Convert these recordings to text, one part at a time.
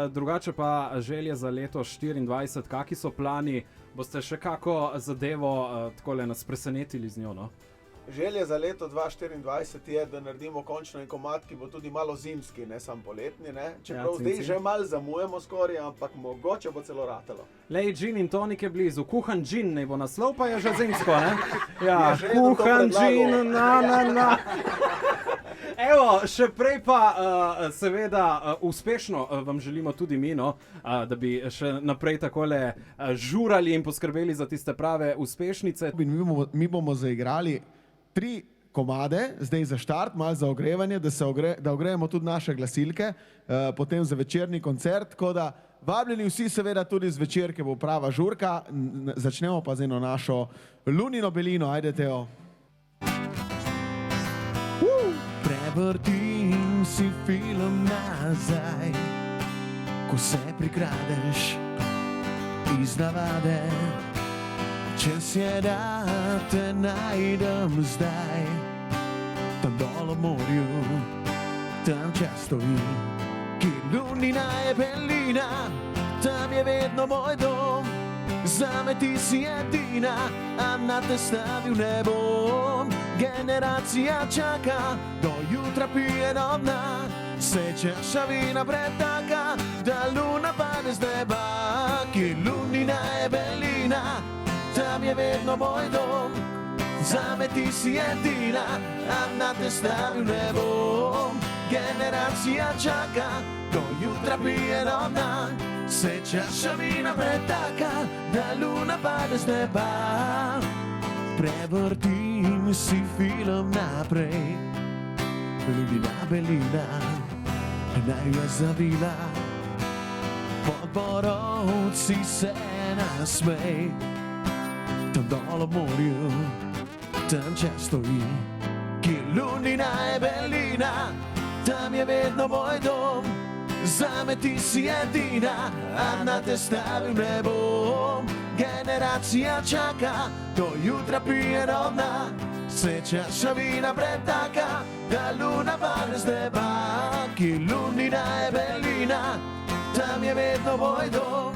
Drugače pa želje za leto 2024, kaki so plani? Boste še kako zadevo takole nas presenetili z njo, no? Želja za leto 2024 je, da naredimo končno en komad, ki bo tudi malo zimski, ne samo poletni, ne? Čeprav zdaj že malo zamujamo skoraj, ampak mogoče bo celo ratalo. Lej, gin in tonik je blizu. Kuhan gin, ne bo naslov, pa je že zimsko, ne? Ja, kuhan gin, na. Evo, še prej pa seveda uspešno vam želimo tudi mi, no, da bi še naprej takole žurali in poskrbeli za tiste prave uspešnice. Mi bomo zaigrali 3 komade, zdaj za štart, malo za ogrevanje, da ogrejemo tudi naše glasilke, potem za večerni koncert, tako da vabljeni vsi seveda tudi z večerke, bo prava žurka, začnemo pa z eno našo Lunino belino, ajde Teo. Prevrtim si film nazaj, ko se prikradeš iz navade. Čas je, da te najdem zdaj, tam dol ob morju, tam čas stoji. Kjer Lunina je belina, tam je vedno moj dom. Zame ti si edina, a na te stavil ne bom. Generacija čaka, do jutra pije do dna. Se čašavina pretaka, da luna pade z neba. Kjer Lunina je belina, tam je vedno moj dom. Zame ti si edina, a na te stavil ne bom. Generacija čaka, do jutra pije do dna. Se čašavina pretaka, da luna pade z neba. Prevrtim si film naprej, Lunina belina naj je zavila. Pod borovci se nasmej, tam dol ob morju, tam čas stoji. Kjer Lunina je belina, tam je vedno moj dom. Zame ti si edina, a na te stavil ne bom. Generacija čaka, do jutra pije do dna. Se čašavina pretaka, da luna pade z neba. Kjer Lunina je belina, tam je vedno moj dom.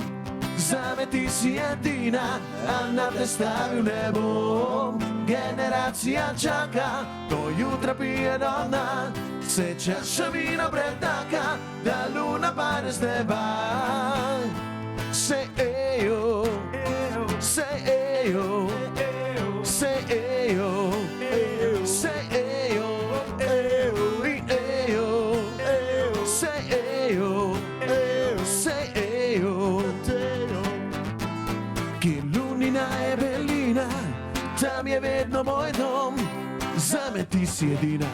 Zame ti si edina, a na te stavil ne bom. Generacija čaka, do jutra pije do dna. Se čašavina pretaka, da luna pade z neba. Say ayo, say ayo, say ayo, say ayo, say ayo, say ayo. Kjer Lunina je belina, tam je vedno moj dom. Zame ti si edina,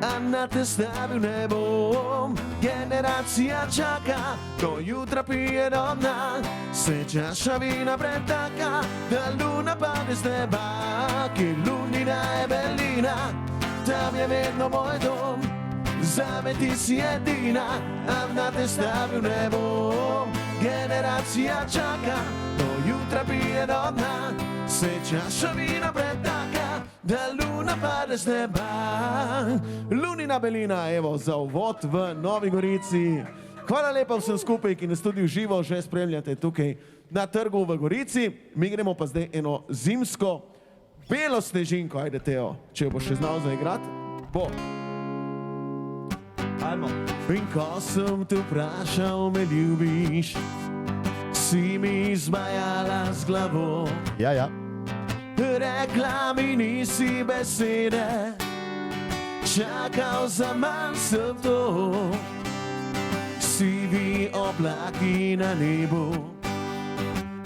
a na te stavil ne bom. Generacija čaka, do jutra pije do dna. Se čašavina pretaka, da luna pade z neba. Kjer Lunina je belina, tam je vedno moj dom. Zame ti si edina, a na te stavil ne bom. Generacija čaka, do jutra pije do dna. Se čašavina pretaka, da luna pade z neba. Lunina belina, evo, za uvod v Novi Gorici. Hvala lepa vsem skupaj, ki nas tudi v živo že spremljate tukaj na trgu v Gorici. Mi gremo pa zdaj eno zimsko belo snežinko. Ajde Teo, če jo boš še znal zaigrati, bo. Ajmo. In ko sem te vprašal, me ljubiš, si mi zmajala z glavo. Ja. Rekla mi nisi besede, čakal za manj sem to. Sivi oblaki na nebu,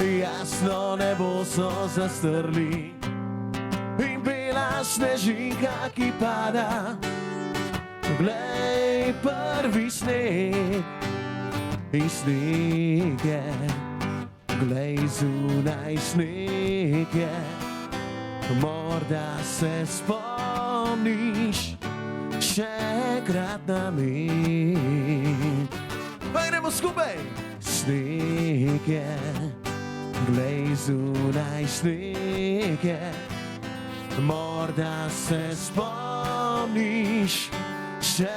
jasno nebo so zastrli. In bela snežinka, ki pada, glej prvi sneg. In sneg je, glej zunaj sneg je. Morda se spomniš še enkrat na me. Pa gremo skupaj! Sneg je, glej zunaj sneg je. Morda se spomniš še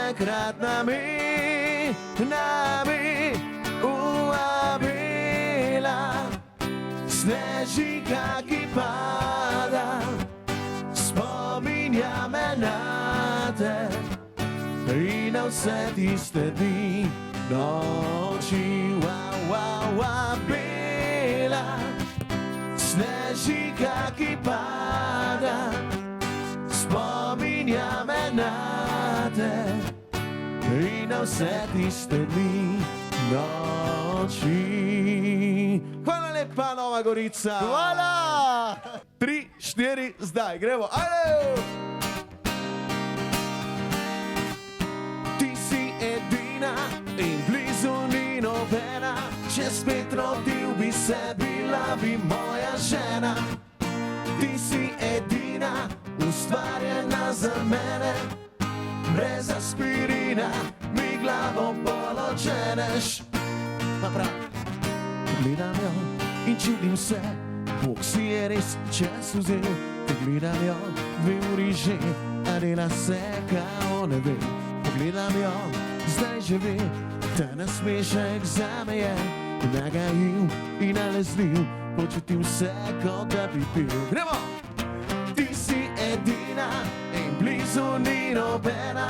enkrat na me. nami uvabila. Snežika, ki pada, spominja me na te in na vse tiste dni, noči, bela. Snežika, ki pada, spominja me na te in na vse tiste dni, noči. Hvala lepa, Nova Gorica! Hvala! 3, 4, zdaj gremo. Ajde! Ti si edina in blizu ni nobena, če spet rodil bi se, bila bi moja žena. Ti si edina, ustvarjena za mene, brez aspirina mi glavo položeneš. Pa prav, pogledam jo in čudim se, Bog si je res čas vzel. Pogledam jo 2 uri že, a dela se kao ne ve. Pogledam jo, zdaj že ve, ta nasmešek zame je nagajiv in nalezljiv. Počutim se, kot da bi pil. Gremo! Ti si edina in blizu ni nobena,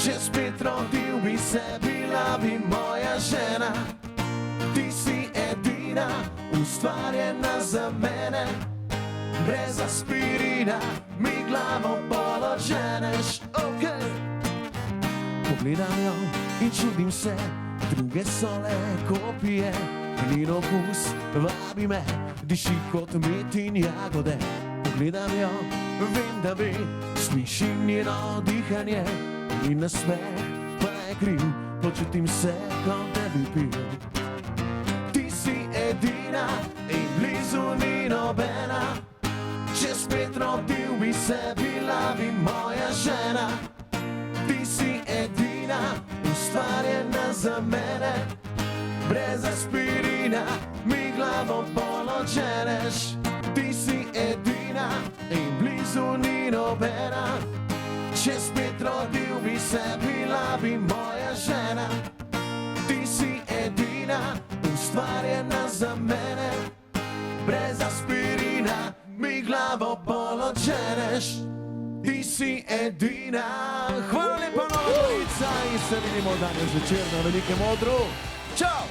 če spet rodil bi se, bila bi moja žena. Ti si edina, ustvarjena za mene, brez aspirina mi glavo položeneš. Pogledam jo in čudim se, druge so le kopije, njen okus vabi me, diši kot med in jagode. Pogledam jo, vem, da ve, slišim njeno dihanje in nasmeh pa je kriv. Počutim se, kot da bi pil. Ti si edina in blizu ni nobena, če spet rodil bi se, bila bi moja žena. Ti si edina, ustvarjena za mene, brez aspirina mi glavo položeneš. Ti si edina in blizu ni nobena, če spet rodil bi se, bila bi moja žena. Ti si edina, ustvarjena za mene, brez aspirina mi glavo položeneš. Ti si edina. Hvala lepa, Nova Gorica, in se vidimo danes večer na Velikem odru. Čau!